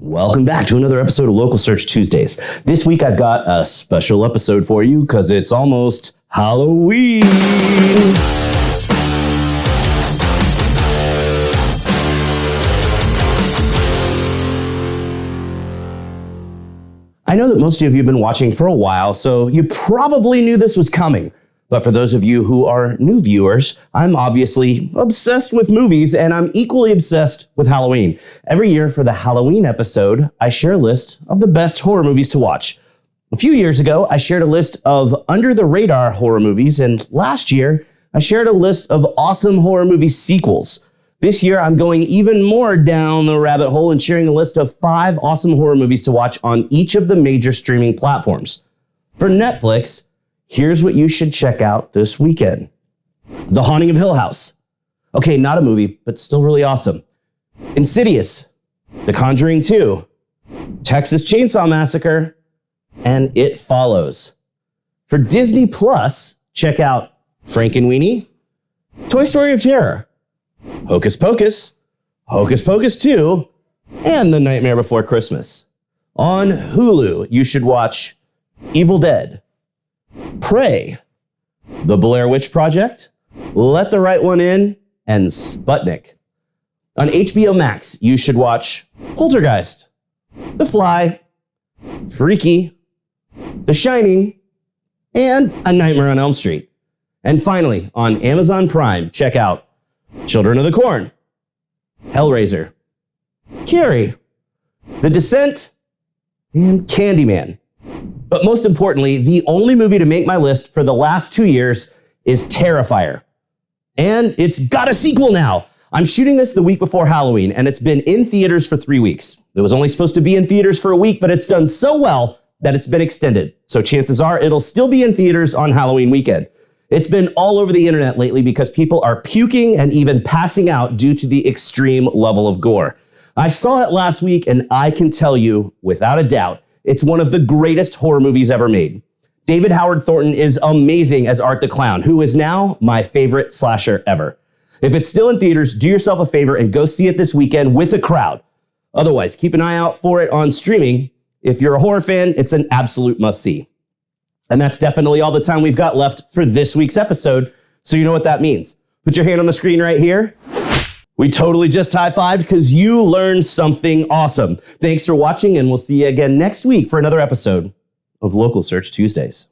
Welcome back to another episode of Local Search Tuesdays. This week I've got a special episode for you because it's almost Halloween. I know that most of you have been watching for a while, so you probably knew this was coming. But for those of you who are new viewers, I'm obviously obsessed with movies, and I'm equally obsessed with Halloween. Every year for the Halloween episode, I share a list of the best horror movies to watch. A few years ago, I shared a list of under-the-radar horror movies, and last year, I shared a list of awesome horror movie sequels. This year, I'm going even more down the rabbit hole and sharing a list of 5 awesome horror movies to watch on each of the major streaming platforms. For Netflix, here's what you should check out this weekend. The Haunting of Hill House. Okay, not a movie, but still really awesome. Insidious, The Conjuring 2, Texas Chainsaw Massacre, and It Follows. For Disney Plus, check out Frankenweenie, Toy Story of Terror, Hocus Pocus, Hocus Pocus 2, and The Nightmare Before Christmas. On Hulu, you should watch Evil Dead, Prey, The Blair Witch Project, Let the Right One In, and Sputnik. On HBO Max, you should watch Poltergeist, The Fly, Freaky, The Shining, and A Nightmare on Elm Street. And finally, on Amazon Prime, check out Children of the Corn, Hellraiser, Carrie, The Descent, and Candyman. But most importantly, the only movie to make my list for the last 2 years is Terrifier. And it's got a sequel now. I'm shooting this the week before Halloween, and it's been in theaters for 3 weeks. It was only supposed to be in theaters for a week, but it's done so well that it's been extended. So chances are it'll still be in theaters on Halloween weekend. It's been all over the internet lately because people are puking and even passing out due to the extreme level of gore. I saw it last week, and I can tell you, without a doubt, it's one of the greatest horror movies ever made. David Howard Thornton is amazing as Art the Clown, who is now my favorite slasher ever. If it's still in theaters, do yourself a favor and go see it this weekend with a crowd. Otherwise, keep an eye out for it on streaming. If you're a horror fan, it's an absolute must-see. And that's definitely all the time we've got left for this week's episode, so you know what that means. Put your hand on the screen right here. We totally just high-fived because you learned something awesome. Thanks for watching, and we'll see you again next week for another episode of Local Search Tuesdays.